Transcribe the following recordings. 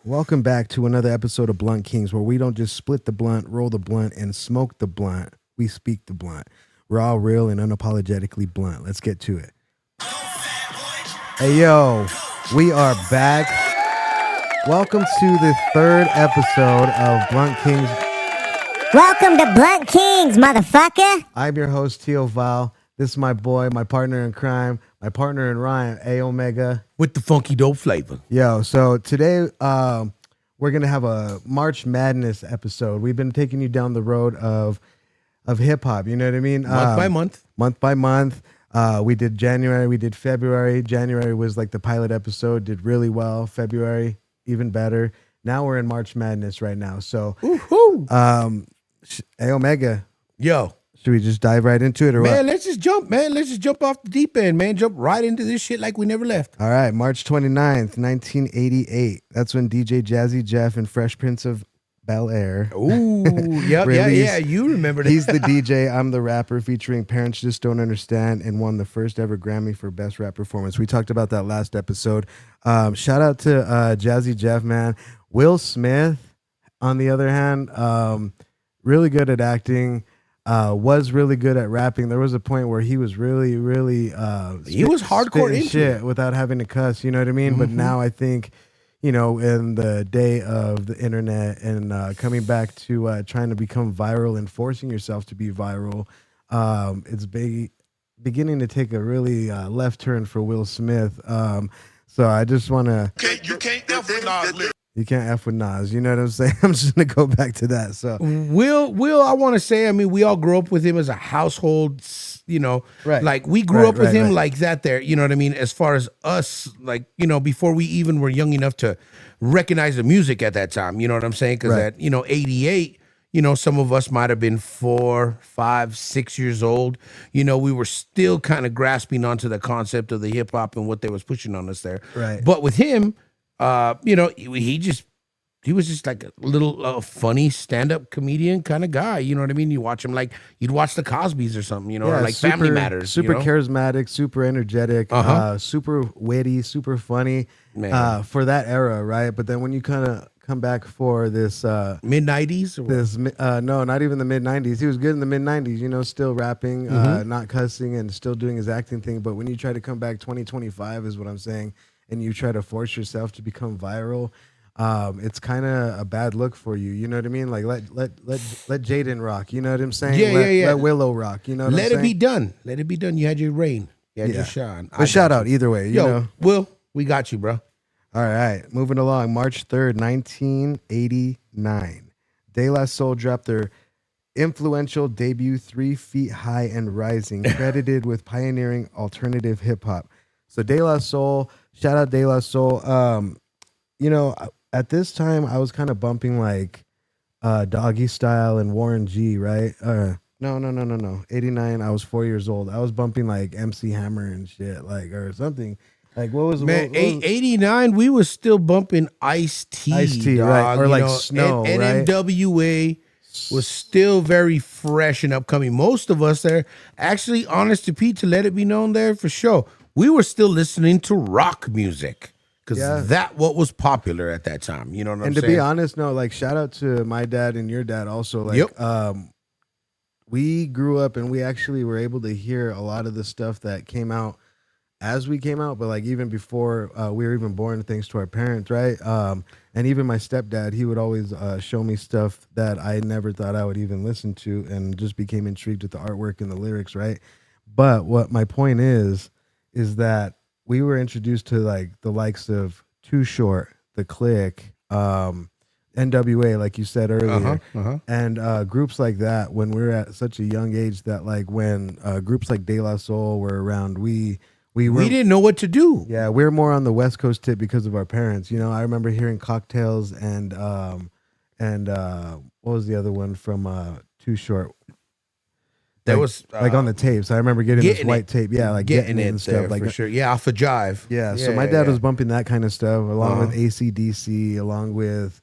Welcome back to another episode of Blunt Kings, where we don't just split the blunt, roll the blunt, and smoke the blunt. We speak the blunt. We're all real and unapologetically blunt. Let's get to it. Hey, yo, we are back. Welcome to the third episode of Blunt Kings. Welcome to Blunt Kings, motherfucker. I'm your host, Tio Val. This is my boy, my partner in crime, my partner in rhyme, A Omega. With the funky dope flavor. Yo, so today we're gonna have a March Madness episode. We've been taking you down the road of hip hop. You know what I mean? Month by month. Month by month. We did January. We did February. January was like the pilot episode. Did really well. February even better. Now we're in March Madness right now. So, A Omega. Yo. Should we just dive right into it or Man, what? let's just jump, man. Let's just jump off the deep end, man. Jump right into this shit like we never left. All right, March 29th, 1988. That's when DJ Jazzy Jeff and Fresh Prince of Bel-Air. Ooh, yep, yeah. You remember that. He's the DJ, I'm the rapper, featuring Parents Just Don't Understand, and won the first ever Grammy for Best Rap Performance. We talked about that last episode. Shout out to Jazzy Jeff, man. Will Smith, on the other hand, really good at acting. Was really good at rapping. There was a point where he was really He was hardcore spitting into shit it. without having to cuss, you know what I mean? But now I think, you know, in the day of the internet and coming back to trying to become viral and forcing yourself to be viral, it's beginning to take a really left turn for Will Smith. So I just want to... You can't F with Nas. You can't F with Nas. You know what I'm saying? I'm just going to go back to that. So Will, I want to say, I mean, we all grew up with him as a household, you know, Right. like we grew up with Right, him right. like that there, you know what I mean? As far as us, like, you know, before we even were young enough to recognize the music at that time, you know what I'm saying? Because Right. at, you know, 88, you know, some of us might have been 4, 5, 6 years old. You know, we were still kind of grasping onto the concept of the hip hop and what they was pushing on us there. Right. But with him, you know, he was just like a little funny stand-up comedian kind of guy. You know what I mean? You watch him like you'd watch the Cosbys or something, you know, or like Family Matters. Super you know? charismatic, super energetic, super witty, super funny Man. for that era, right? But then when you kind of come back for this, Mid-90s? Or what? no, not even the mid '90s. He was good in the mid '90s, you know, still rapping, not cussing, and still doing his acting thing. But when you try to come back 2025, is what I'm saying, and you try to force yourself to become viral. It's kind of a bad look for you. You know what I mean? Like let Jaden rock. You know what I'm saying? Yeah. Let Willow rock. You know what I'm Let saying? it be done. Let it be done. You had your reign. You had your shine. But shout out either way. You Yo, know? Will, we got you, bro. All right. Moving along. March 3rd, 1989. De La Soul dropped their influential debut 3 Feet High and Rising, credited with pioneering alternative hip hop. So De La Soul, shout out De La Soul. You know, at this time I was kind of bumping like Doggy Style and Warren G, right? No. 89, I was 4 years old. I was bumping like MC Hammer and shit, like, or something. Like, what was... Man, what was 89, we was still bumping Ice-T, Ice-T, dog, right? Or you like know, Snow, right? NWA was still very fresh and upcoming. Most of us there, actually, honest to Pete, to let it be known there for sure, we were still listening to rock music because that what was popular at that time. You know what I'm And saying? to be honest, no, like, shout out to my dad and your dad also. Like, we grew up and we actually were able to hear a lot of the stuff that came out as we came out, but like even before we were even born, thanks to our parents, right? And even my stepdad, he would always show me stuff that I never thought I would even listen to, and just became intrigued with the artwork and the lyrics, right? But what my point is that we were introduced to like the likes of Too Short, The Click, NWA, like you said earlier, and groups like that. When we were at such a young age, that like when groups like De La Soul were around, we didn't know what to do. yeah, we're more on the West Coast tip because of our parents. You know, I remember hearing Cocktails and what was the other one from Too Short? That Like- was like on the tapes. I remember getting this Getting white It. tape. Yeah, like getting it it and there stuff like for that. sure. Yeah, off a jive. Yeah, so my dad yeah. was bumping that kind of stuff along with AC/DC, along with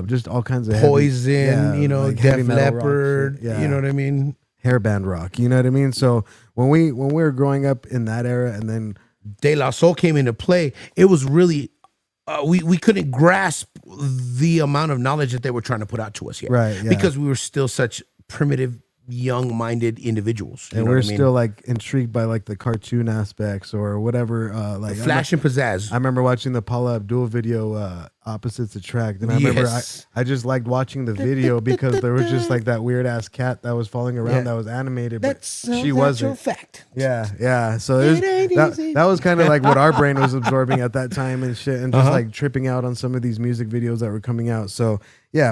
just all kinds of Poison, you know, like Def heavy metal rock Leppard, shit. Yeah. you know what I mean? Hairband rock. You know what I mean? So when we were growing up in that era, and then De La Soul came into play. It was really we couldn't grasp the amount of knowledge that they were trying to put out to us yet, Right, yeah. because we were still such primitive, young-minded individuals. You And know we're what I mean? still like intrigued by like the cartoon aspects or whatever. Like Flash and pizzazz. I remember watching the Paula Abdul video, Opposites Attract, and I remember Yes. I just liked watching the video because there was just like that weird ass cat that was following around Yeah. that was animated, but That's she wasn't. fact. Yeah. So it was, It ain't that, easy. that was kind of like what our brain was absorbing at that time and shit, and just Uh-huh. like tripping out on some of these music videos that were coming out. So yeah,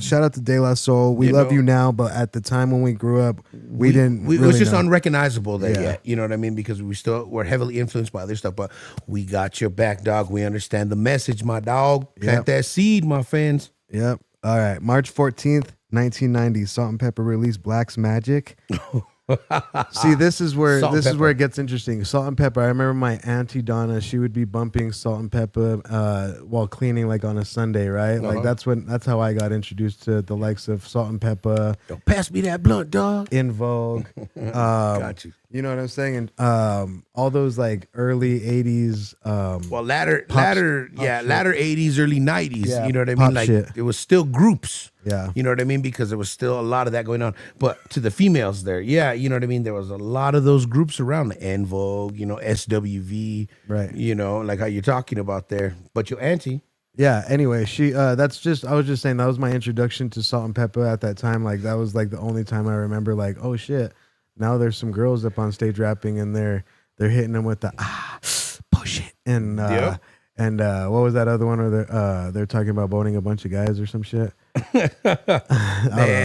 shout out to De La Soul. We You love know- you now, but at the time when we grew up, we didn't. It really was just know. unrecognizable there Yeah. yet. You know what I mean? Because we still were heavily influenced by other stuff. But we got your back, dog. We understand the message, my dog. Plant Yep. that seed, my fans. Yep. All right. March 14th, 1990, Salt and Pepper released Black's Magic. See, this is where Salt and Pepper. it gets interesting. Salt and Pepper. I remember my auntie Donna, she would be bumping Salt and Pepper while cleaning like on a Sunday, right? Like that's how I got introduced to the likes of Salt and Pepper, Don't pass me that blunt, dog. In Vogue. Got you. You know what I'm saying? And all those like early 80s Well, latter shit. 80s, early 90s. Yeah, You know what I pop mean? Like shit. it was still groups. Yeah. You know what I mean? Because there was still a lot of that going on. But to the females there, yeah, you know what I mean? There was a lot of those groups around, the En Vogue, you know, SWV. Right. You know, like how you're talking about there. But your auntie, Yeah. Anyway, I was just saying that was my introduction to Salt and Pepper at that time. Like that was like the only time I remember like, oh shit, now there's some girls up on stage rapping and they're hitting them with the push it and Yep. and what was that other one where they're talking about boning a bunch of guys or some shit? man,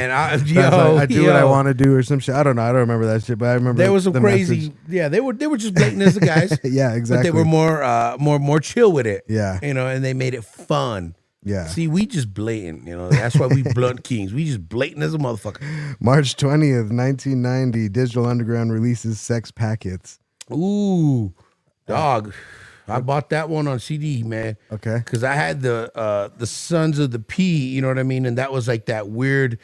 That's like, I do what I want to do or some shit. I don't know. I don't remember that shit, but I remember There was some the crazy, message. yeah. They were just blatant as the guys, Yeah, exactly. but they were more chill with it. Yeah. you know, and they made it fun. Yeah. See, we just blatant, you know. That's why we blunt kings. We just blatant as a motherfucker. March 20th, 1990, Digital Underground releases Sex Packets. Ooh, dog. I bought that one on CD, man. Okay. Because I had the Sons of the P, you know what I mean? And that was like that weird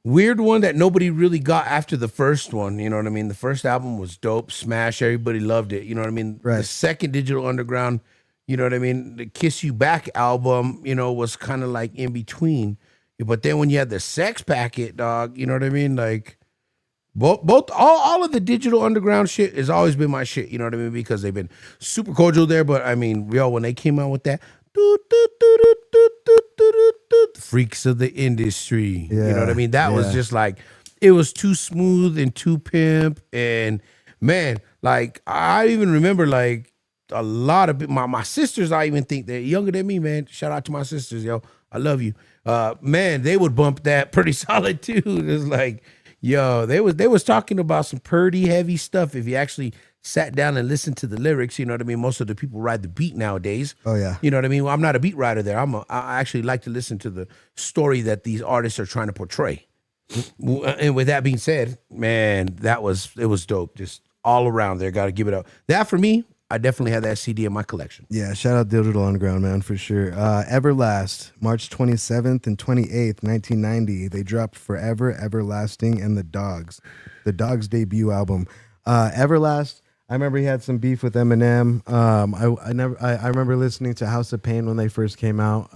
one that nobody really got after the first one, you know what I mean? The first album was dope, smash, everybody loved it, you know what I mean? Right. The second Digital Underground, you know what I mean? The Kiss You Back album, you know, was kind of like in between. But then when you had the Sex Packet, dog, you know what I mean? Like all of the Digital Underground shit has always been my shit, you know what I mean? Because they've been super cordial there. But I mean, yo, when they came out with that, freaks of the industry, you know what I mean? That was Yeah. just like, it was too smooth and too pimp. And man, like I even remember like a lot of my sisters, I even think they're younger than me, man. Shout out to my sisters, yo. I love you. Man, they would bump that pretty solid too. It's like, yo, they was talking about some pretty heavy stuff. If you actually sat down and listened to the lyrics, you know what I mean? Most of the people ride the beat nowadays. Oh, yeah. You know what I mean? Well, I'm not a beat writer there. I actually like to listen to the story that these artists are trying to portray. And with that being said, man, it was dope. Just all around there. Got to give it up. That for me, I definitely have that CD in my collection. Yeah, shout out Digital Underground, man, for sure. Everlast, March 27th and 28th, 1990. They dropped Forever, Everlasting, and The Dogs debut album. Everlast, I remember he had some beef with Eminem. I remember listening to House of Pain when they first came out.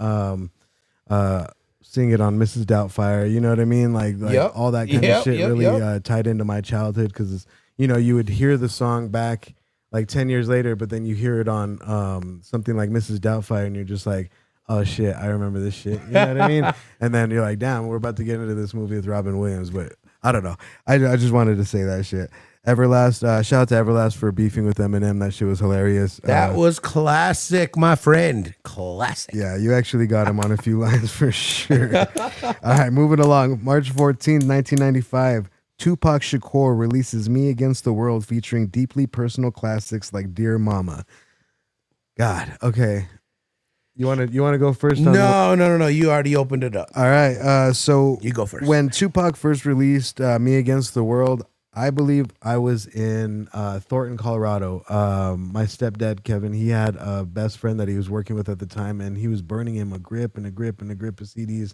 Seeing it on Mrs. Doubtfire, you know what I mean? Like Yep. all that kind Yep, of shit yep, really yep. tied into my childhood because, you know, you would hear the song back like 10 years later, but then you hear it on something like Mrs. Doubtfire and you're just like, oh shit, I remember this shit. You know what I mean? And then you're like, damn, we're about to get into this movie with Robin Williams, but I don't know. I just wanted to say that shit. Everlast, shout out to Everlast for beefing with Eminem. That shit was hilarious. That was classic, my friend. Classic. Yeah, you actually got him on a few lines for sure. All right, moving along. March 14th, 1995. Tupac Shakur releases Me Against the World featuring deeply personal classics like Dear Mama. God, okay. You want to go first? No. You already opened it up. All right. So You go first. When Tupac first released Me Against the World, I believe I was in Thornton, Colorado. My stepdad, Kevin, he had a best friend that he was working with at the time, and he was burning him a grip of CDs.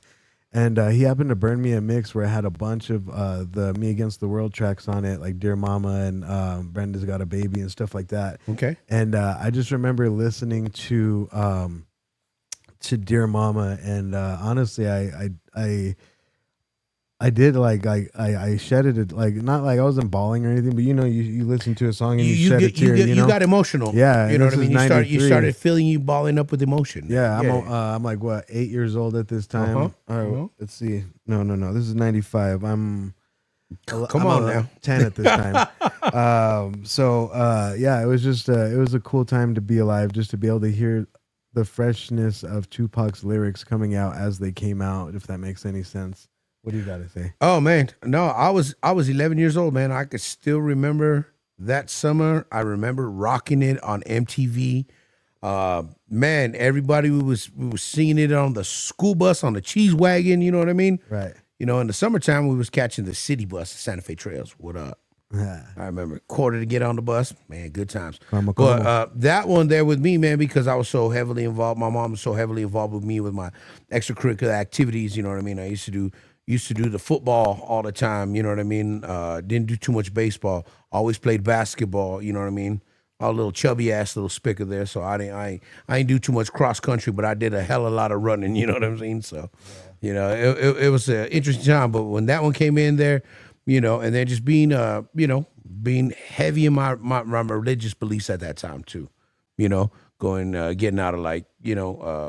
And he happened to burn me a mix where it had a bunch of the Me Against the World tracks on it, like Dear Mama and Brenda's Got a Baby and stuff like that. Okay. And I just remember listening to to Dear Mama, and honestly, I did like I shedded it, like not like I wasn't bawling or anything, but you listen to a song and you shed a tear. You got emotional. Yeah, you know what I this mean. is You 93. started feeling you balling up with emotion. Yeah, I'm like what 8 years old at this time. All right, let's see. No, this is 95. I'm Come on now. 10 at this time. Yeah, it was just it was a cool time to be alive, just to be able to hear the freshness of Tupac's lyrics coming out as they came out, if that makes any sense. What do you got to say? Oh man, no, I was 11 years old, man. I could still remember that summer. I remember rocking it on MTV. Man, everybody we was singing it on the school bus, on the cheese wagon. You know what I mean? Right. You know, in the summertime we was catching the city bus, the Santa Fe Trails. What up? I remember quarter to get on the bus. Man, good times. But that one there with me, man, because I was so heavily involved. My mom was so heavily involved with me with my extracurricular activities. You know what I mean? I used to do the football all the time. You know what I mean? Didn't do too much baseball. Always played basketball. You know what I mean? A little chubby ass little spicker there. So I ain't do too much cross country, but I did a hell of a lot of running. You know what I'm saying? So, you know, it was an interesting time. But when that one came in there, you know, and then just being, being heavy in my religious beliefs at that time too, you know, going, getting out of like,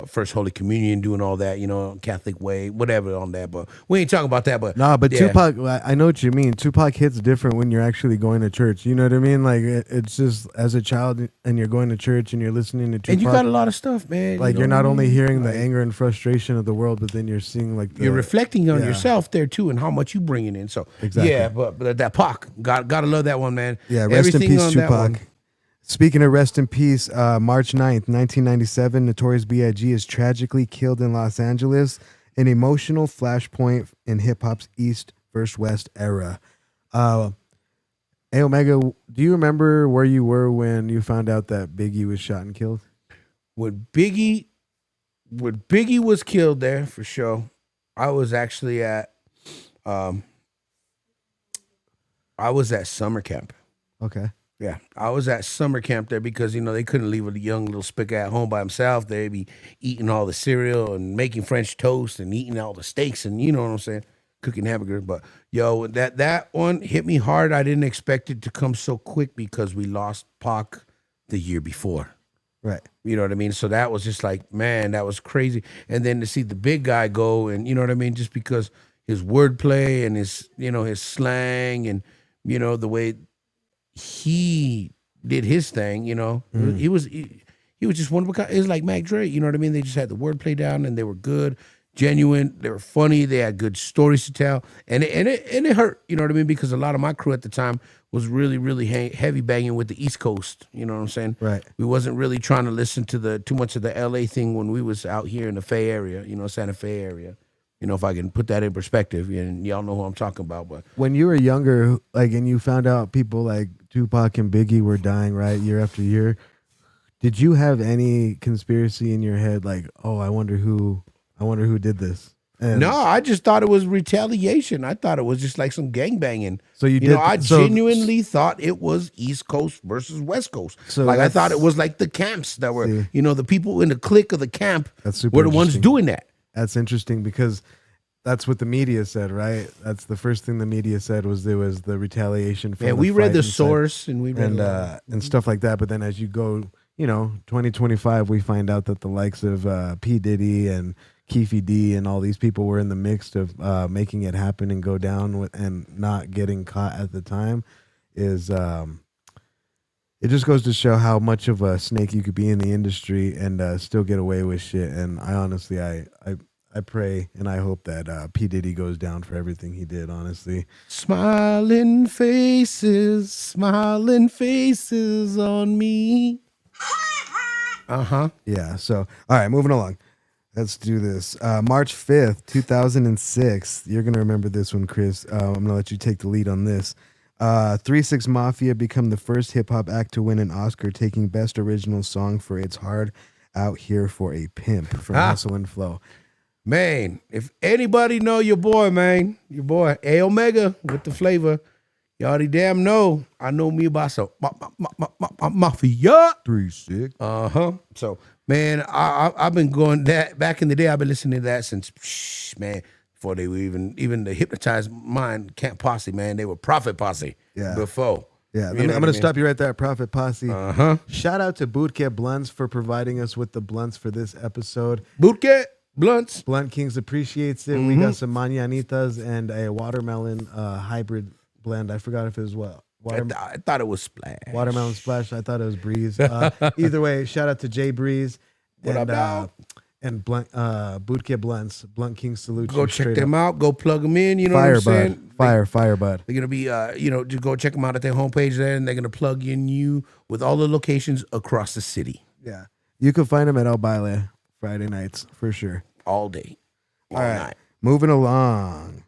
First Holy Communion, doing all that, Catholic way, whatever on that. But we ain't talking about that. But but yeah. Tupac, I know what you mean. Tupac hits different when you're actually going to church. You know what I mean? Like it's just as a child and you're going to church and you're listening to Tupac. And you got a lot of stuff, man. Like you're not only hearing the anger and frustration of the world, but then you're seeing like you're reflecting on yourself there too, and how much you bringing in. So exactly. Yeah, but that Pac, gotta love that one, man. Yeah, rest in peace, Tupac. Speaking of rest in peace, March 9th, 1997, Notorious B.I.G. is tragically killed in Los Angeles, an emotional flashpoint in hip-hop's East versus West era. Hey, Omega, do you remember where you were when you found out that Biggie was shot and killed? When Biggie was killed there, for sure, I was actually at summer camp. Okay. Yeah, I was at summer camp there because, they couldn't leave a young little spicker at home by himself. They'd be eating all the cereal and making French toast and eating all the steaks and, you know what I'm saying, cooking hamburgers. But, that one hit me hard. I didn't expect it to come so quick because we lost Pac the year before. Right. You know what I mean? So that was just like, man, that was crazy. And then to see the big guy go and, you know what I mean, just because his wordplay and his, his slang and, the way he did his thing, he was just one of a kind. It was like Mac Dre, you know what I mean? They just had the wordplay down and they were good, genuine, they were funny, they had good stories to tell, and it hurt, you know what I mean? Because a lot of my crew at the time was really, really heavy banging with the East Coast, you know what I'm saying? Right. We wasn't really trying to listen to too much of the LA thing when we was out here in the Bay area, Santa Fe area. If I can put that in perspective, and y'all know who I'm talking about. But when you were younger, and you found out people like Tupac and Biggie were dying, right, year after year, did you have any conspiracy in your head, like, oh, I wonder who did this? And no, I just thought it was retaliation. I thought it was just like some gangbanging. So you did. I genuinely thought it was East Coast versus West Coast. So I thought it was like the camps that were, the people in the clique of the camp were the ones doing that. That's interesting because that's what the media said, right? That's the first thing the media said was there was the retaliation. Yeah, we read the source and we read and stuff like that. But then as you go, 2025, we find out that the likes of P. Diddy and Keefe D and all these people were in the mix of making it happen and go down and not getting caught at the time. Is it just goes to show how much of a snake you could be in the industry and still get away with shit. And I honestly, I pray and I hope that P. Diddy goes down for everything he did, honestly. Smiling faces on me. Yeah, so, all right, moving along. Let's do this. March 5th, 2006. You're going to remember this one, Chris. I'm going to let you take the lead on this. 3 6 Mafia become the first hip-hop act to win an Oscar, taking Best Original Song for It's Hard Out Here for a Pimp from Hustle and Flow. Man, if anybody know your boy, A Omega with the flavor, you already damn know. I know me about some Mafia. 3 6. So, Man, I've been going that back in the day. I've been listening to that since man before they were even the Hypnotized Mind Camp Posse. Man, they were Prophet Posse. Yeah. Before. Yeah, You know I'm what I gonna mean? stop you right there at Prophet Posse. Uh-huh. Shout out to Bootcamp Blunts for providing us with the blunts for this episode. Bootcat blunts. Blunt Kings appreciates it. We got some mañanitas and a watermelon hybrid blend. I forgot if it was what. I thought it was Splash. Watermelon Splash. I thought it was Breeze. Either way, shout out to Jay Breeze What and up, dog? and Bootcamp Blunts. Blunt King salute. Go you check straight them up. out. Go plug them in. You know Fire what I'm saying? bud. Fire bud. They're gonna be, just go check them out at their homepage there, and they're gonna plug in you with all the locations across the city Yeah, you can find them at El Baile Friday nights for sure. all day, all All right, night. moving along.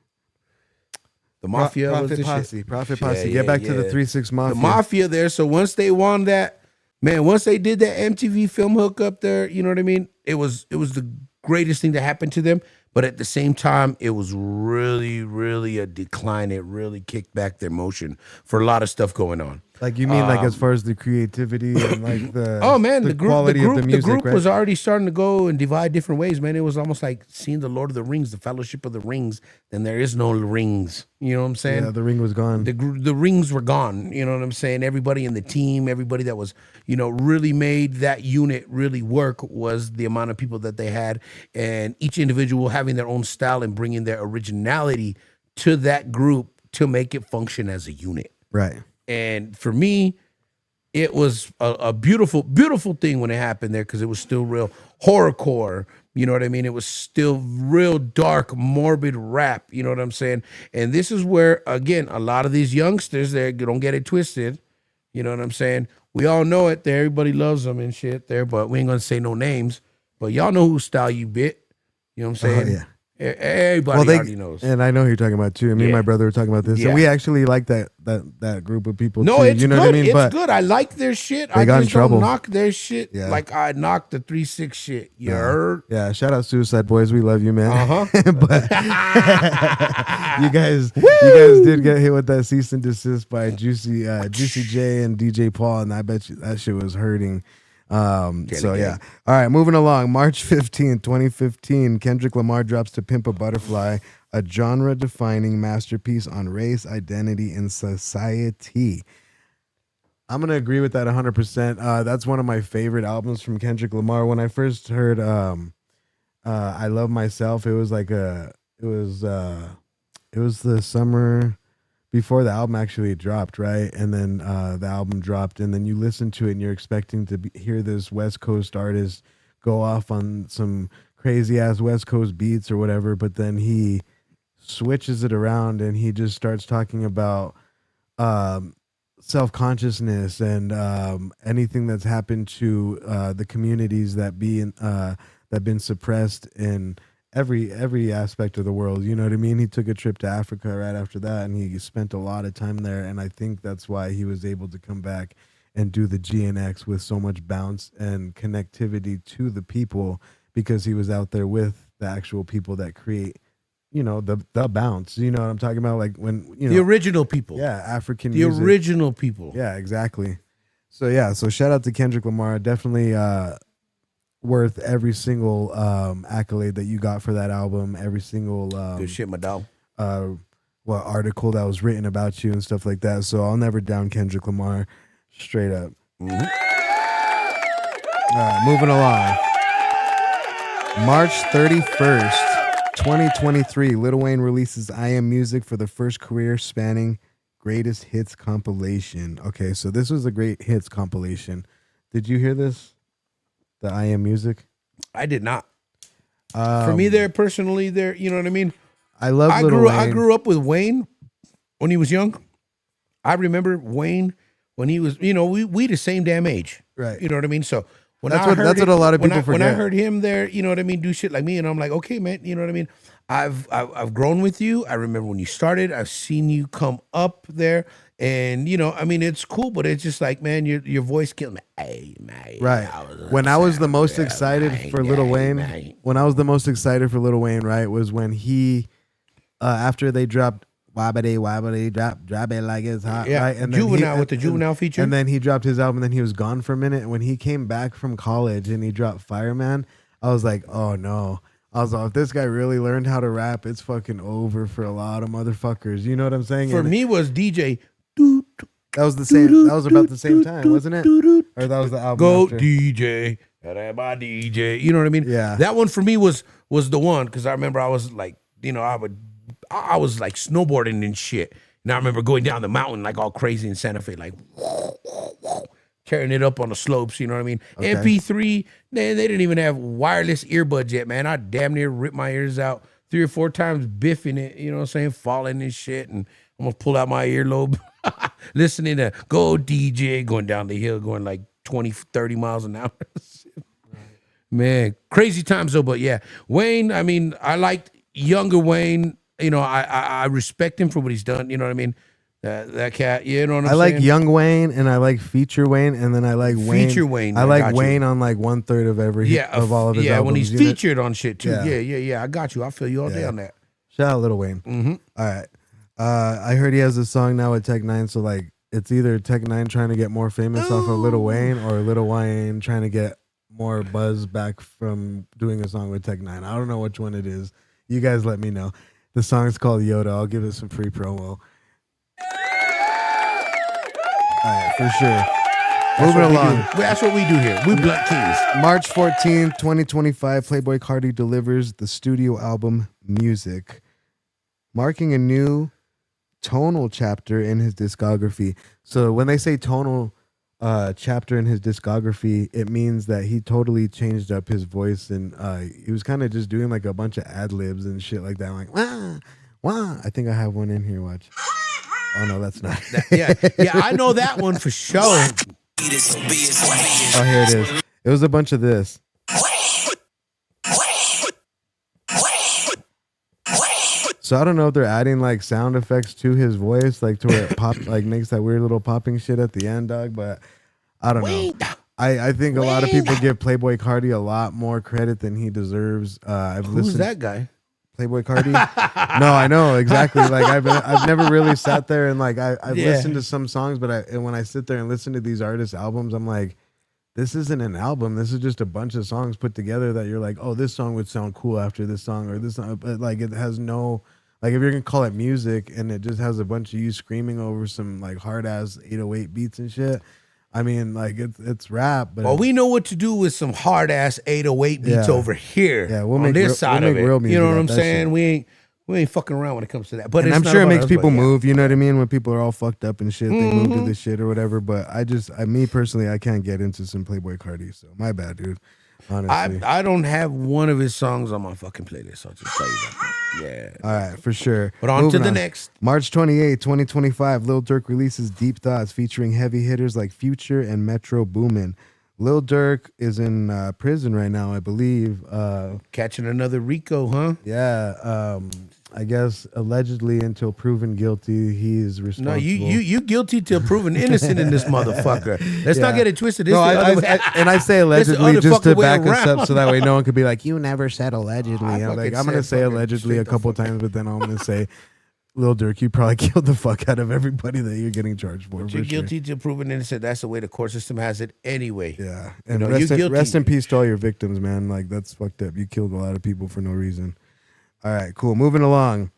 The Mafia was Prophet the Posse. shit. Prophet Yeah, Posse. yeah, Get back to the yeah. 3-6 Mafia. The Mafia there. So once they won that, man, once they did that MTV film hook up there, you know what I mean? It was the greatest thing that happened to them. But at the same time, it was really, really a decline. It really kicked back their motion for a lot of stuff going on. Like you mean like as far as the creativity and like the Oh man, the group, quality the group, of the music, the group right? was already starting to go and divide different ways. Man, it was almost like seeing the Lord of the Rings, the Fellowship of the Rings. Then there is no rings. You know what I'm saying? Yeah, the ring was gone. The rings were gone. You know what I'm saying? Everybody in the team, everybody that was, really made that unit really work was the amount of people that they had, and each individual having their own style and bringing their originality to that group to make it function as a unit. Right. And for me, it was a beautiful, beautiful thing when it happened there because it was still real horrorcore. You know what I mean? It was still real dark, morbid rap. You know what I'm saying? And this is where, again, a lot of these youngsters there, don't get it twisted. You know what I'm saying? We all know it there. Everybody loves them and shit there, but we ain't going to say no names. But y'all know whose style you bit. You know what I'm saying? yeah. Everybody already knows. And I know who you're talking about too. Me and Yeah. my brother were talking about this, Yeah. and we actually like that group of people. No, too, it's you know good. what I mean? It's But good. I like their shit. They I got in just trouble. don't knock their shit Yeah. like I knocked the 3-6 shit. You heard? yeah, shout out Suicide Boys. We love you, man. Uh-huh. But you guys did get hit with that cease and desist by Juicy J and DJ Paul, and I bet you that shit was hurting. So yeah. All right, moving along. March 15th, 2015, Kendrick Lamar drops To Pimp a Butterfly, a genre-defining masterpiece on race, identity, and society. I'm gonna agree with that 100%. That's one of my favorite albums from Kendrick Lamar. When I first heard I Love Myself, it was the summer before the album actually dropped, right? And then the album dropped, and then you listen to it and you're expecting to hear this West Coast artist go off on some crazy ass West Coast beats or whatever, but then he switches it around and he just starts talking about self-consciousness and anything that's happened to the communities that been suppressed in every aspect of the world. You know what I mean? He took a trip to Africa right after that, and he spent a lot of time there, and I think that's why he was able to come back and do the GNX with so much bounce and connectivity to the people, because he was out there with the actual people that create, the bounce. You know what I'm talking about? Like when, The original people. yeah, African The music. original people. Yeah, exactly. So shout out to Kendrick Lamar. Definitely worth every single accolade that you got for that album, every single Good shit, my dog. article that was written about you and stuff like that. So I'll never down Kendrick Lamar, straight up. All right, moving along. March 31st, 2023, Lil Wayne releases I Am Music for the first career spanning greatest hits compilation. Okay, so this was a great hits compilation. Did you hear this? The I Am Music? I did not. For me, there personally, you know what I mean? I love I Lil grew Wayne. I grew up with Wayne when he was young. I remember Wayne when he was, we the same damn age. Right. You know what I mean? So when That's I what- heard that's what a lot of people when I forget. heard him there, you know what I mean, do shit like me, and I'm like, okay, man, you know what I mean? I've grown with you. I remember when you started. I've seen you come up there, and it's cool, but it's just like, man, your voice killed me. Hey, man, Right. When I was the most excited for Lil Wayne, right, was when he, after they dropped wobbity wobbity drop it like it's hot. Yeah, Right? And Juvenile with the Juvenile feature. And then he dropped his album. And then he was gone for a minute. And when he came back from college and he dropped Fireman, I was like, oh no. I was like, if this guy really learned how to rap, it's fucking over for a lot of motherfuckers. You know what I'm saying? For And me was DJ. that was the same. That was about the same time, wasn't it? Or that was the album. Go after? DJ. That my DJ. You know what I mean? Yeah. That one for me was the one because I remember I was like, I was like snowboarding and shit. And I remember going down the mountain like all crazy in Santa Fe, like carrying it up on the slopes. You know what I mean? Okay. MP3. They didn't even have wireless earbuds yet, man. I damn near ripped my ears out 3 or 4 times, biffing it. You know what I'm saying? Falling and shit, and I'm gonna pull out my earlobe, listening to Go DJ, going down the hill, going like 20, 30 miles an hour. Man, crazy times though. But yeah, Wayne, I mean, I liked younger Wayne. You know, I respect him for what he's done. You know what I mean? That cat, you know what I'm saying? I like Young Wayne and I like Feature Wayne, and then I like Wayne. Feature Wayne, I I like got you. Wayne on like 1/3 of every of all of his albums. when he's you know? featured on shit too. Yeah. Yeah. I got you. I feel you all day on that. Shout out Lil Wayne. Mm-hmm. All right. I heard he has a song now with Tech Nine, so like it's either Tech Nine trying to get more famous off of Lil Wayne, or Lil Wayne trying to get more buzz back from doing a song with Tech Nine. I don't know which one it is. You guys let me know. The song is called Yoda. I'll give it some free promo. All right, for sure. Moving along. That's what we do here. We Blunt Kings. March 14th, 2025, Playboi Carti delivers the studio album Music, marking a new tonal chapter in his discography. So when they say tonal chapter in his discography, it means that he totally changed up his voice, and he was kind of just doing like a bunch of ad libs and shit like that. I'm like, wah, wah. I think I have one in here. Watch. Oh no, that's not. Yeah, I know that one for sure. Oh, here it is. It was a bunch of this. So I don't know if they're adding like sound effects to his voice, like to where it pop, like makes that weird little popping shit at the end, dog. But I don't know. I think a lot of people give Playboi Carti a lot more credit than he deserves. Who's that guy? Playboi Carti? No, I know exactly. Like I've never really sat there and like I've listened to some songs, but when I sit there and listen to these artists' albums, I'm like, this isn't an album. This is just a bunch of songs put together that you're like, oh, this song would sound cool after this song, or this song, but like it has no, like if you're gonna call it music and it just has a bunch of you screaming over some like hard ass 808 beats and shit. I mean, like it's rap, but Well, we know what to do with some hard ass 808 beats Yeah. over here. Yeah, we'll on make this real- side we'll of make it. real music You know what out I'm that saying? shit. We ain't fucking around when it comes to that. But and it's I'm not sure it about makes us, people but yeah. move. You know what I mean? When people are all fucked up and shit, they move Mm-hmm. to this shit or whatever. But me personally, I can't get into some Playboi Carti. So my bad, dude. Honestly. I don't have one of his songs on my fucking playlist. I'll just tell you that. Yeah. All right, for sure. But on to Moving the next. March 28, 2025, Lil Durk releases Deep Thoughts featuring heavy hitters like Future and Metro Boomin. Lil Durk is in prison right now, I believe. Catching another Rico, huh? Yeah, I guess allegedly until proven guilty, he is responsible. No, you guilty till proven innocent in this motherfucker. Let's not Yeah. get it twisted. It's No, the other way. and I say It's the allegedly other just to fucking way back us up around. so that way no one could be like, you never said allegedly. I I'm like, fucking I'm going to said say fucking allegedly straight a the couple fuck up. times, but then I'm going to say, Lil Durk, you probably killed the fuck out of everybody that you're getting charged for. You're for sure. guilty till proven innocent. That's the way the court system has it anyway. Yeah. And know, rest, you in, guilty. rest in peace to all your victims, man. Like, that's fucked up. You killed a lot of people for no reason. All right, cool. Moving along.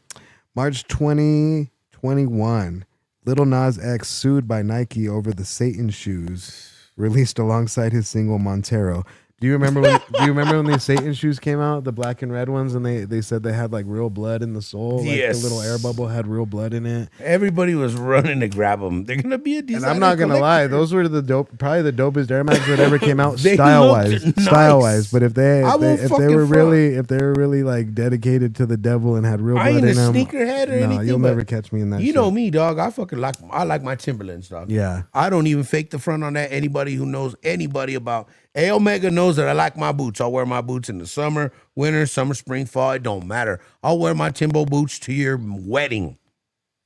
March 2021, Lil Nas X sued by Nike over the Satan shoes released alongside his single Montero. Do you remember when these Satan shoes came out, the black and red ones, and they said they had like real blood in the sole? Like Yes. the little air bubble had real blood in it. Everybody was running to grab them. They're gonna be a And designer. I'm not gonna lie, collector. those were probably the dopest Air Max that ever came out They style wise. looked nice. Style wise. But if they I won't if they fucking were front. if they were really like dedicated to the devil and had real I blood ain't in a them, sneakerhead or no, anything. you'll but never catch me in that. You shit. know me, dog. I like my Timberlands, dog. Yeah. I don't even fake the front on that. Anybody who knows anybody about A Omega knows that I like my boots. I'll wear my boots in the summer, winter, summer, spring, fall. It don't matter. I'll wear my Timbo boots to your wedding.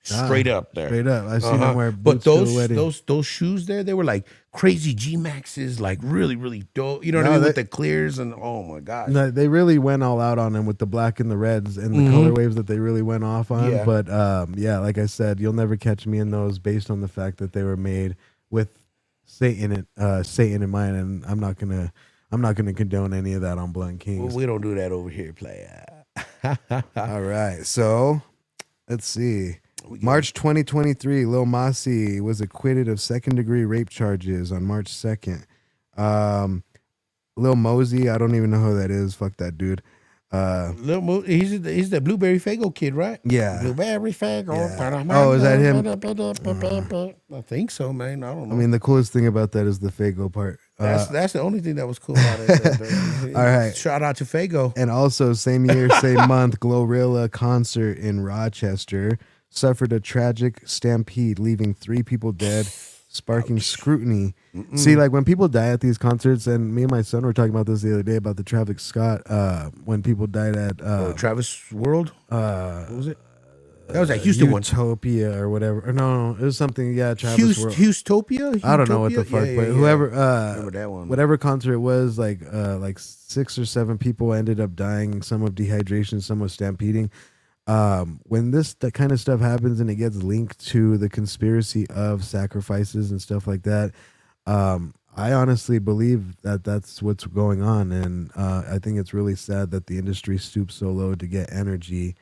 straight up there. Straight up. I've seen them wear But boots to a wedding. those shoes there, they were like crazy G Maxes, like really, really dope. You know what No, I mean? they- With the clears and oh my gosh. No, they really went all out on him with the black and the reds and the color waves that they really went off on. Yeah. But yeah, like I said, you'll never catch me in those based on the fact that they were made with Satan in mind, and I'm not gonna condone any of that on Blunt Kings. We don't do that over here, player. All right, so let's see. March 2023, Lil Masi was acquitted of second-degree rape charges on March 2nd. Lil Mosey, I don't even know who that is. Fuck that dude. He's the Blueberry Fago kid, right? Yeah. Blueberry Fago. Yeah. Oh, is that him? I think so, man. I don't know. I mean, the coolest thing about that is the Fago part. That's the only thing that was cool about it. All right. Shout out to Fago. And also, same year, same month, Glorilla concert in Rochester suffered a tragic stampede, leaving 3 people dead, sparking scrutiny. See, like when people die at these concerts, and me and my son were talking about this the other day about the Travis Scott, when people died at Travis World. What was it? That was at Houston one. Utopia or whatever. Or no, it was something. Yeah, Travis World. Hustopia? I don't know what the fuck, but whoever, Remember that one. whatever concert it was, like 6 or 7 people ended up dying. Some of dehydration, some of stampeding. When that kind of stuff happens and it gets linked to the conspiracy of sacrifices and stuff like that, I honestly believe that that's what's going on, and I think it's really sad that the industry stoops so low to get energy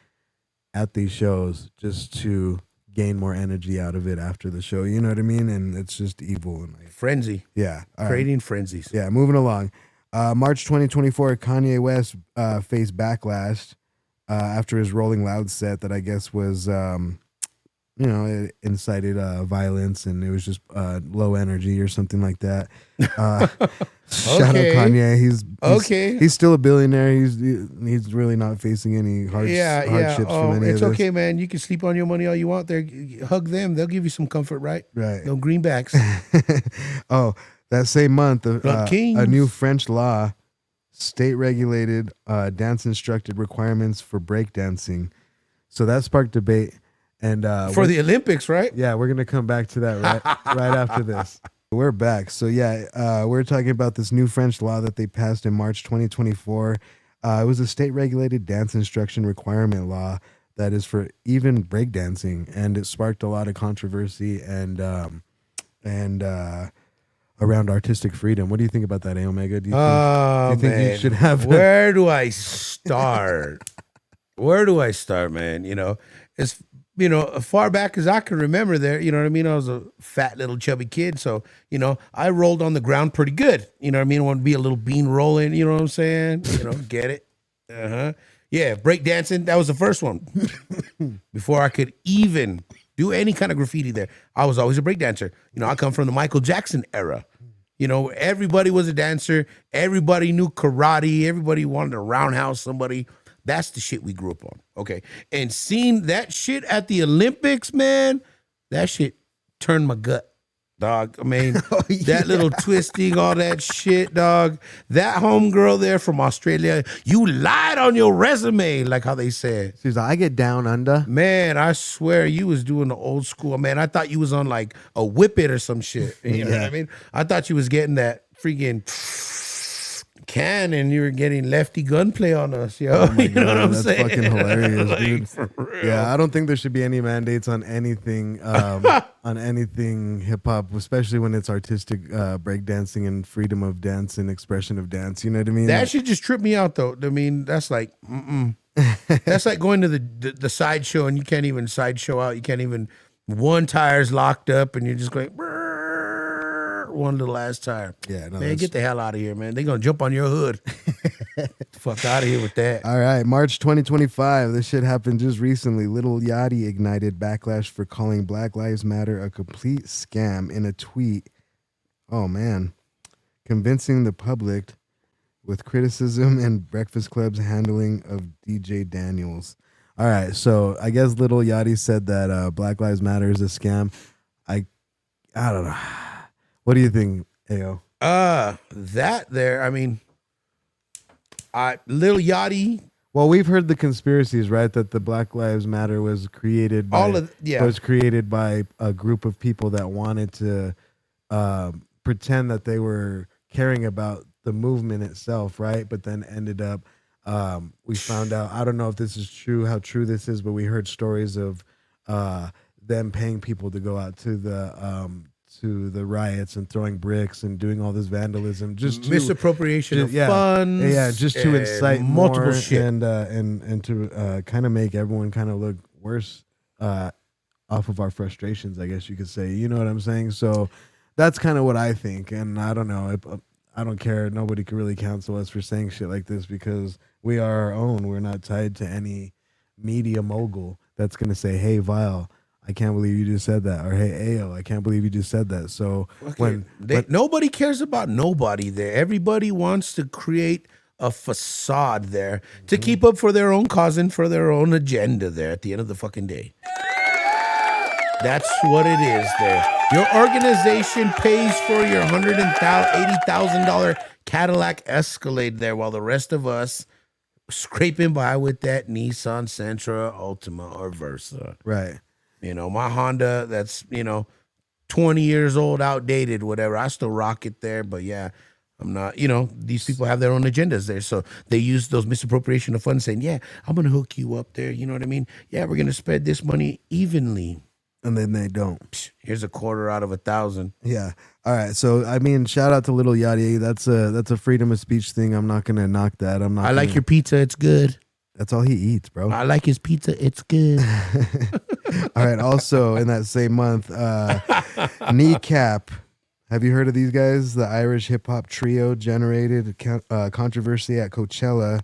at these shows just to gain more energy out of it after the show. You know what I mean? And it's just evil. And Frenzy. yeah, all right. Creating frenzies. Yeah, moving along. March 2024, Kanye West faced backlash after his Rolling Loud set that I guess was, it incited violence, and it was just low energy or something like that. Shout out Okay. Kanye. Okay. He's still a billionaire. He's really not facing any hardships from any it's of this. okay, man. You can sleep on your money all you want. There, hug them. They'll give you some comfort, right? Right. No greenbacks. Oh, that same month, Blood Kings. a new French law state-regulated dance instructed requirements for breakdancing. So that sparked debate. And For the Olympics, right? yeah, we're gonna come back to that right after this. We're back. So yeah, we're talking about this new French law that they passed in March 2024. It was a state-regulated dance instruction requirement law that is for even breakdancing, and it sparked a lot of controversy and around artistic freedom. What do you think about that, A Omega? Do you think man. you should have? Where do I start? Where do I start, man? It's as far back as I can remember there, you know what I mean? I was a fat little chubby kid. So, I rolled on the ground pretty good. You know what I mean? I want to be a little bean rolling, you know what I'm saying? Get it? Uh-huh. Yeah, breakdancing, that was the first one. Before I could even do any kind of graffiti there, I was always a breakdancer. I come from the Michael Jackson era. Everybody was a dancer. Everybody knew karate. Everybody wanted to roundhouse somebody. That's the shit we grew up on. Okay. And seeing that shit at the Olympics, man, that shit turned my gut, dog. I mean, that little twisting, all that shit, dog. That homegirl there from Australia, you lied on your resume, like how they said. She's like, I get down under. Man, I swear you was doing the old school. Man, I thought you was on like a Whip It or some shit. You know what I mean? I thought you was getting that freaking can and you were getting lefty gunplay on us, yo. Oh my you know what God, I'm that's saying? fucking hilarious, Like, dude. for real. Yeah, I don't think there should be any mandates on anything hip hop, especially when it's artistic breakdancing and freedom of dance and expression of dance. You know what I mean? That should just trip me out, though. I mean, that's like, that's like going to the sideshow and you can't even sideshow out. You can't even, one tire's locked up and you're just going, one little ass tire. Yeah, no, man, that's- get the hell out of here, man. They're going to jump on your hood. Fuck out of here with that. All right, March 2025. This shit happened just recently. Lil Yachty ignited backlash for calling Black Lives Matter a complete scam in a tweet. Oh, man. Convincing the public with criticism and Breakfast Club's handling of DJ Daniels. All right, so I guess Lil Yachty said that Black Lives Matter is a scam. I don't know. What do you think, Ayo? That there, I mean, Lil Yachty, Well, we've heard the conspiracies, right? That the Black Lives Matter was created by, was created by a group of people that wanted to pretend that they were caring about the movement itself, right? But then ended up, we found out, I don't know if this is true, how true this is, but we heard stories of them paying people to go out to the riots and throwing bricks and doing all this vandalism, just misappropriation of funds, just to incite multiple more shit, and to kind of make everyone kind of look worse off of our frustrations, I guess you could say. You know what I'm saying? So that's kind of what I think, and I don't know. I don't care. Nobody can really counsel us for saying shit like this because we are our own. We're not tied to any media mogul that's gonna say, "Hey, Vile, I can't believe you just said that," or "Hey, Ayo, I can't believe you just said that." So when nobody cares about nobody there, everybody wants to create a facade there to keep up for their own cause and for their own agenda there at the end of the fucking day. That's what it is there. Your organization pays for your $180,000 Cadillac Escalade there while the rest of us scraping by with that Nissan Sentra, Ultima, or Versa. right. You know, my Honda that's, 20 years old, outdated, whatever. I still rock it there, but yeah, I'm not, these people have their own agendas there. So they use those misappropriation of funds saying, yeah, I'm going to hook you up there. You know what I mean? Yeah, we're going to spread this money evenly. And then they don't. Here's a quarter out of 1,000. Yeah. All right. So I mean, shout out to Little Yachty. That's a freedom of speech thing. I'm not gonna knock that. I like your pizza. It's good. That's all he eats, bro. I like his pizza. It's good. All right. Also, in that same month, Kneecap. Have you heard of these guys? The Irish hip hop trio generated controversy at Coachella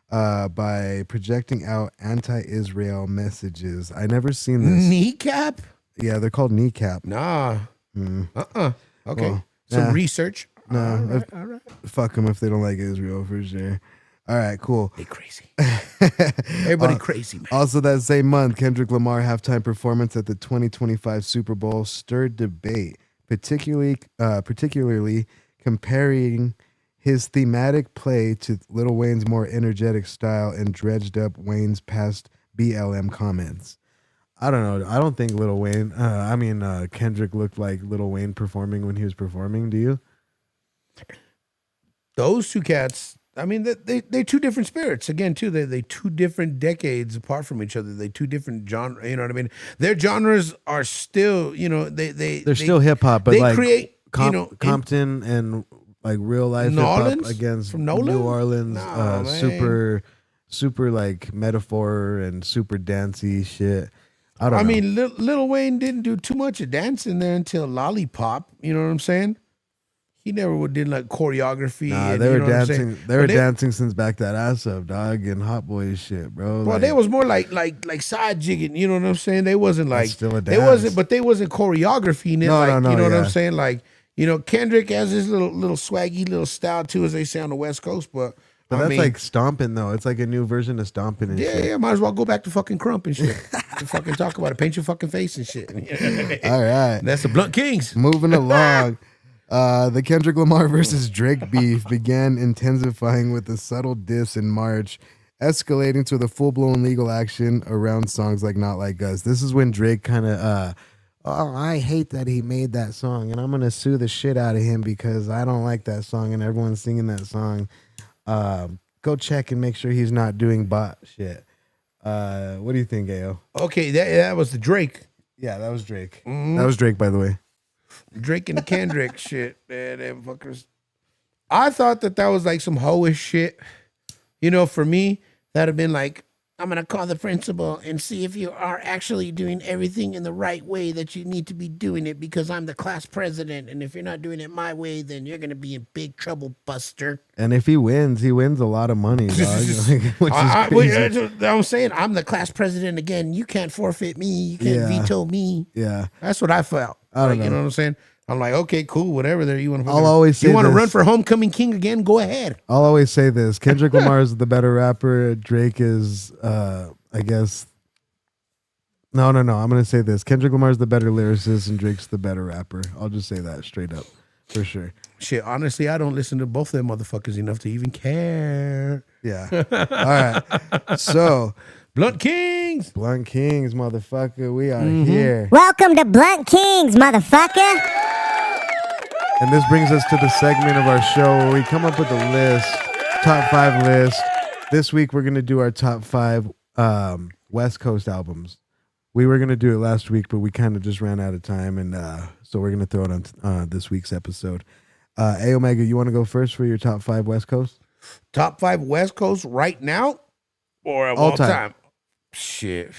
by projecting out anti-Israel messages. I never seen this. Kneecap? Yeah, they're called Kneecap. Nah. Okay. Well, Some research. No. All right. Fuck them if they don't like Israel, for sure. All right, cool. They crazy. Everybody crazy, man. Also that same month, Kendrick Lamar halftime performance at the 2025 Super Bowl stirred debate, particularly comparing his thematic play to Lil Wayne's more energetic style and dredged up Wayne's past BLM comments. I don't know. I don't think Lil Wayne, Kendrick looked like Lil Wayne performing when he was performing. Do you? Those two cats, I mean, they're two different spirits. Again, too, they two different decades apart from each other. They two different genres. You know what I mean? Their genres are still, they're still hip hop, but they like create, Compton and like real life hip hop against from Nolan? New Orleans, super like metaphor and super dancey shit. I don't know. mean, Lil Wayne didn't do too much of dancing there until Lollipop. You know what I'm saying? He never did like choreography. Nah, they were dancing. They were dancing since Back That Ass Up, dog, and Hot Boys shit, bro. Well, they was more like side jigging. You know what I'm saying? They wasn't like still a dance. They wasn't, but they wasn't choreography. No, you know what I'm saying? Like, Kendrick has his little swaggy little style too, as they say on the West Coast. But that's like stomping though. It's like a new version of stomping and shit. Yeah, might as well go back to fucking Crump and shit. To fucking talk about it. Paint your fucking face and shit. All right. That's the Blunt Kings. Moving along. The Kendrick Lamar versus Drake beef began intensifying with a subtle diss in March, escalating to the full-blown legal action around songs like Not Like Us. This is when Drake kind of, I hate that he made that song, and I'm going to sue the shit out of him because I don't like that song, and everyone's singing that song. Go check and make sure he's not doing bot shit. What do you think, Ayo? Okay, that was the Drake. Yeah, that was Drake. Mm-hmm. That was Drake, by the way. Drake and Kendrick shit, man, them fuckers. I thought that was like some hoish shit. For me, that'd have been like, I'm gonna call the principal and see if you are actually doing everything in the right way that you need to be doing it because I'm the class president, and if you're not doing it my way, then you're gonna be in big trouble, Buster. And if he wins a lot of money, dog. Which is crazy. I'm saying I'm the class president again. You can't forfeit me. You can't veto me. Yeah, that's what I felt. I don't know. You know what I'm saying? I'm like, okay, cool, whatever. There, you want to? I'll always say, you want to run for homecoming king again? Go ahead. I'll always say this: Kendrick Lamar is the better rapper. Drake is, I guess. No. I'm gonna say this: Kendrick Lamar is the better lyricist, and Drake's the better rapper. I'll just say that straight up. for sure. Shit, honestly, I don't listen to both of them motherfuckers enough to even care. Yeah. All right. So, Blunt Kings. Blunt Kings, motherfucker, we are here. Welcome to Blunt Kings, motherfucker. And this brings us to the segment of our show where we come up with a list, top 5 list. This week, we're going to do our top 5 West Coast albums. We were going to do it last week, but we kind of just ran out of time. And so we're going to throw it on this week's episode. A Omega, you want to go first for your top 5 West Coast? Top 5 West Coast right now or of all time? Shit.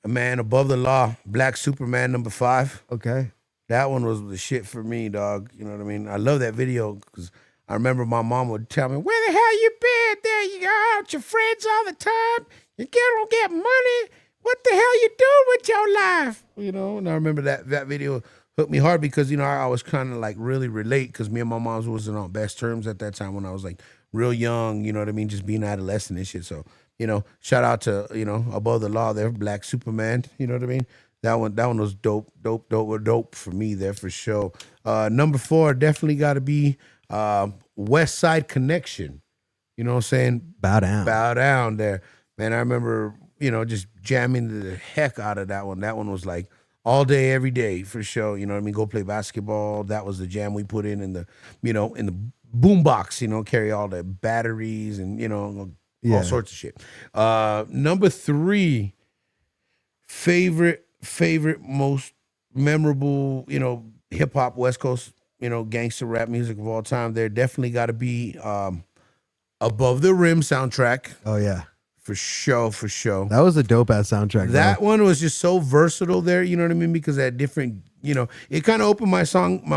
A Man Above the Law, Black Superman number 5. Okay. That one was the shit for me, dog. You know what I mean? I love that video because I remember my mom would tell me, where the hell you been? There you go, out your friends all the time. You don't get money. What the hell you doing with your life? You know, and I remember that video hooked me hard because, you know, I was kind of like really relate because me and my mom wasn't on best terms at that time when I was like real young, you know what I mean? Just being adolescent and shit. So, you know, shout out to, you know, Above the Law there, Black Superman, you know what I mean? That one was dope for me there for sure. Number 4 definitely got to be West Side Connection. You know what I'm saying? Bow Down. Bow Down there. Man, I remember, you know, just jamming the heck out of that one. That one was like all day, every day for sure. You know what I mean? Go play basketball. That was the jam we put in the, you know, in the boom box, you know, carry all the batteries and, you know, all sorts of shit. Number 3, favorite, most memorable, you know, hip hop West Coast, you know, gangster rap music of all time. There definitely got to be Above the Rim soundtrack. Oh, yeah. For sure. That was a dope ass soundtrack. That bro. one was just so versatile there, you know what I mean? Because at different, you know, it kind of opened my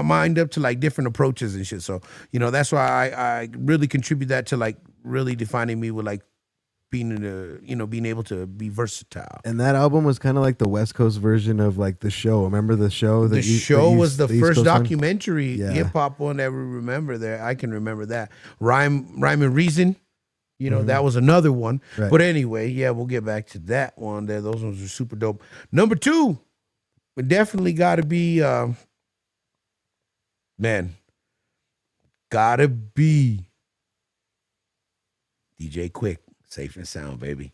mind up to like different approaches and shit. So, you know, that's why I really contribute that to like really defining me with like being able to be versatile. And that album was kind of like the West Coast version of like The Show. Remember The Show? The Show was the East first Coast documentary Yeah. hip hop one that we remember there. I can remember that. Rhyme and Reason. You know, that was another one. Right. But anyway, yeah, we'll get back to that one there. Those ones are super dope. Number 2, we definitely got to be, DJ Quick. Safe and Sound, baby.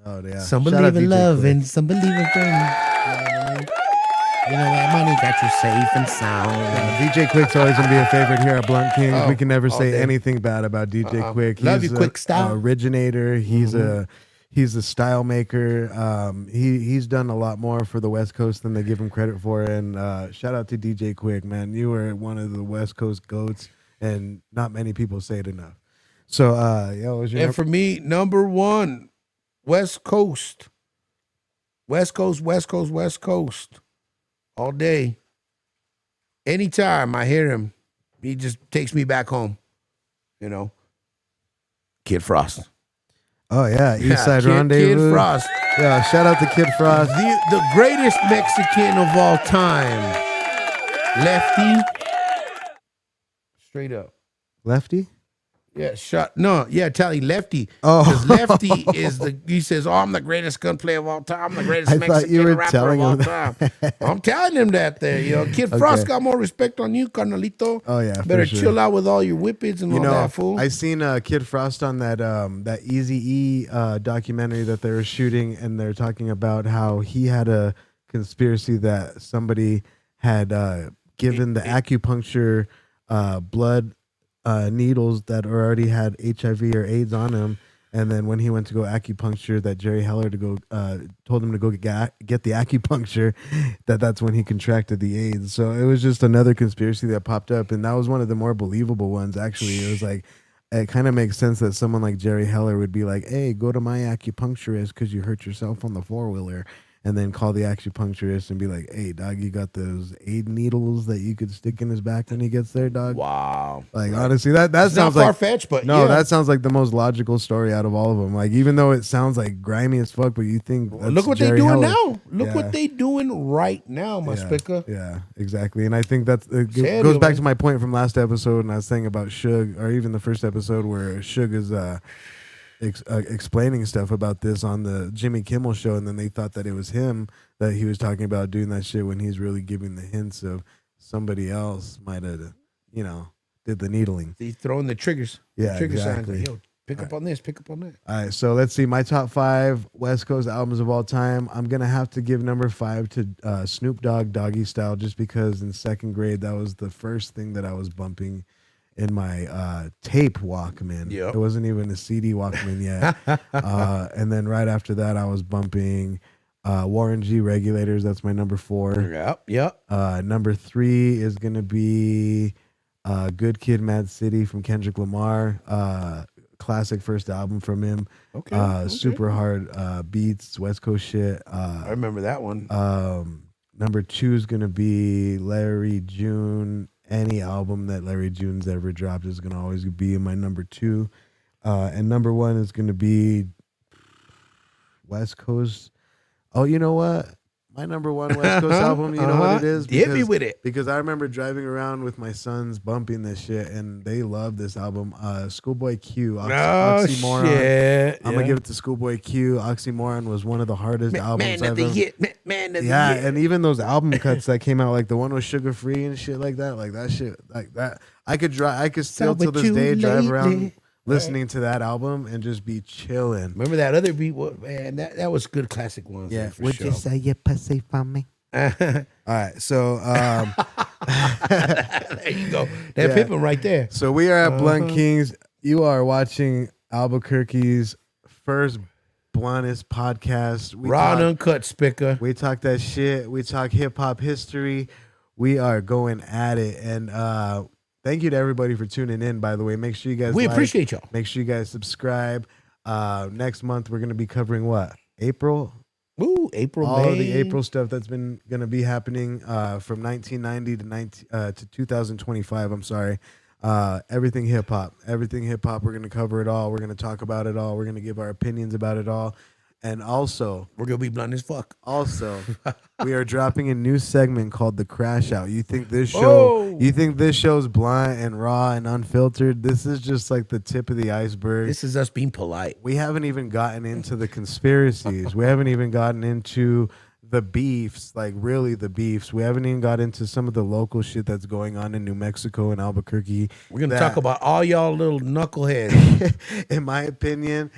Oh, yeah. Some Shout out believe in DJ love Quick. and some believe in friends. You know that money got you safe and sound. DJ Quick's always going to be a favorite here at Blunt Kings. Oh, we can never all say day. anything bad about DJ Quick. Love He's you, a- Quick style. Originator. He's a style maker. He's done a lot more for the West Coast than they give him credit for. And shout out to DJ Quick, man. You were one of the West Coast goats, and not many people say it enough. So, what was your And for me, number 1, West Coast. West Coast. All day. Anytime I hear him, he just takes me back home. You know, Kid Frost. Oh yeah, East Side Kid Rendezvous. Frost. Yeah, shout out to Kid Frost. The greatest Mexican of all time. Lefty. Straight up. Lefty. Yeah, Tally Lefty. Oh. Because Lefty he says, I'm the greatest gunplayer of all time. I'm the greatest I thought Mexican you were rapper telling of all him time. I'm telling him that there, you know. Kid Frost got more respect on you, carnalito. Oh yeah, for Better sure. chill out with all your whippets and You all know, that, fool. I seen Kid Frost on that Easy-E documentary that they were shooting, and they're talking about how he had a conspiracy that somebody had given the acupuncture blood needles that already had HIV or AIDS on them, and then when he went to go acupuncture, that Jerry Heller told him to go get the acupuncture, that's when he contracted the AIDS. So it was just another conspiracy that popped up, and that was one of the more believable ones. Actually, it was like, it kind of makes sense that someone like Jerry Heller would be like, hey, go to my acupuncturist because you hurt yourself on the 4-wheeler, and then call the acupuncturist and be like, hey, dog, you got those AIDS needles that you could stick in his back when he gets there, dog? Wow. Like, honestly, that It's sounds not like far-fetched, but no, yeah. that sounds like the most logical story out of all of them. Like, even though it sounds like grimy as fuck, but you think that's Look what Jerry they doing Heller. now. Look what they doing right now, my spicker. Yeah, exactly. And I think it Serio, goes back man. to my point from last episode, and I was saying about Suge, or even the first episode where Suge is explaining stuff about this on the Jimmy Kimmel show, and then they thought that it was him that he was talking about doing that shit when he's really giving the hints of somebody else might have, did the needling. He's throwing the triggers. Yeah, the trigger exactly. signs. Like, yo, pick up on this, pick up on that. All right, so let's see. My top 5 West Coast albums of all time. I'm gonna have to give number 5 to Snoop Dogg, Doggy Style, just because in second grade that was the first thing that I was bumping in my tape Walkman. Yep. It wasn't even a CD Walkman yet. And then right after that, I was bumping Warren G Regulators. That's my number 4. Yep. Number 3 is gonna be Good Kid, Mad City from Kendrick Lamar. Classic first album from him. Okay. Super hard beats, West Coast shit. I remember that one. Number 2 is gonna be Larry June. Any album that Larry June's ever dropped is gonna always be in my number 2. And number 1 is gonna be West Coast. Oh, you know what? My number 1 West Coast album, you know what it is? Hit me with it. Because I remember driving around with my sons bumping this shit, and they love this album. Schoolboy Q, Oxymoron. Shit. I'm gonna give it to Schoolboy Q. Oxymoron was one of the hardest albums Man, ever. Yeah, and even those album cuts that came out, like the one with Sugar Free and shit like that shit, like that. I could still to this day drive around listening to that album and just be chilling. Remember that other beat? Man, that was good classic ones. Yeah. For Would sure. you say your pussy for me? All right, so There you go. That Yeah. Pippin right there. so we are at Blunt Kings. You are watching Albuquerque's first bluntest podcast. Raw and uncut, Spicker. We talk that shit. We talk hip hop history. We are going at it. And thank you to everybody for tuning in, by the way. Make sure you guys We appreciate y'all. Make sure you guys subscribe. Next month, we're going to be covering what? April? Ooh, April, All May. of the April stuff that's been going to be happening from 1990 to 2025. I'm sorry. Everything hip hop. Everything hip hop. We're going to cover it all. We're going to talk about it all. We're going to give our opinions about it all. And also, We're going to be blunt as fuck. we are dropping a new segment called The Crash Out. You think this show Oh. you think this show's blunt and raw and unfiltered? This is just like the tip of the iceberg. This is us being polite. We haven't even gotten into the conspiracies. We haven't even gotten into the beefs, like really the beefs. We haven't even got into some of the local shit that's going on in New Mexico and Albuquerque. We're going to that- talk about all y'all little knuckleheads. in my opinion,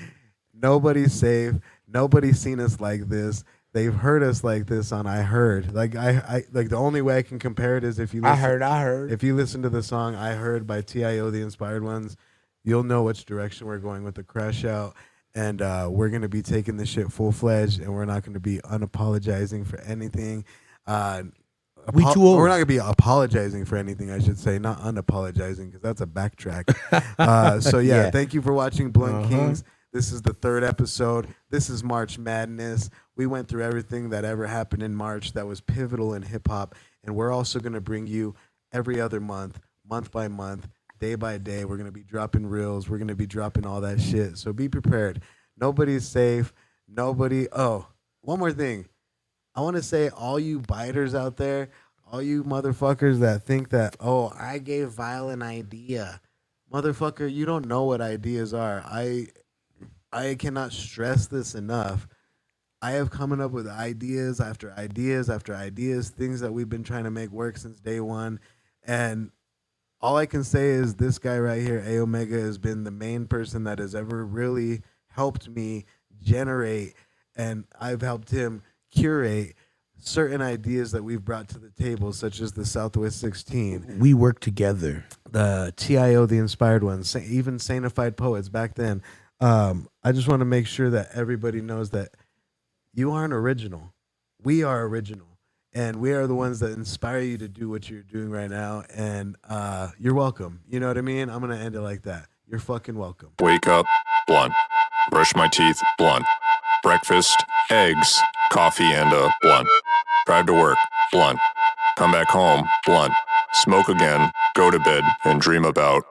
nobody's safe. Nobody's seen us like this. They've heard us like this on I Heard. Like I like the only way I can compare it is if you listen, I heard. if you listen to the song I Heard by TIO The Inspired Ones, you'll know which direction we're going with The Crash Out. And we're gonna be taking this shit full fledged, and we're not gonna be unapologizing for anything. We too old. We're not gonna be apologizing for anything, I should say, not unapologizing, because that's a backtrack. So Yeah. thank you for watching Blunt Kings. This is the 3rd episode. This is March Madness. We went through everything that ever happened in March that was pivotal in hip hop, and we're also gonna bring you every other month, month by month, day by day. We're gonna be dropping reels. We're gonna be dropping all that shit. So be prepared. Nobody's safe. Nobody. Oh, one more thing. I want to say, all you biters out there, all you motherfuckers that think that, oh, I gave Vile an idea. Motherfucker, you don't know what ideas are. I cannot stress this enough. I have coming up with ideas after ideas after ideas, things that we've been trying to make work since day one. And all I can say is this guy right here, A Omega, has been the main person that has ever really helped me generate, and I've helped him curate certain ideas that we've brought to the table, such as the Southwest 16, We work together. the TIO, the Inspired Ones, even Sanctified Poets back then. I just want to make sure that everybody knows that you aren't original. We are original. And we are the ones that inspire you to do what you're doing right now. And you're welcome. You know what I mean? I'm going to end it like that. You're fucking welcome. Wake up, blunt. Brush my teeth, blunt. Breakfast, eggs, coffee, and a blunt. Drive to work, blunt. Come back home, blunt. Smoke again, go to bed, and dream about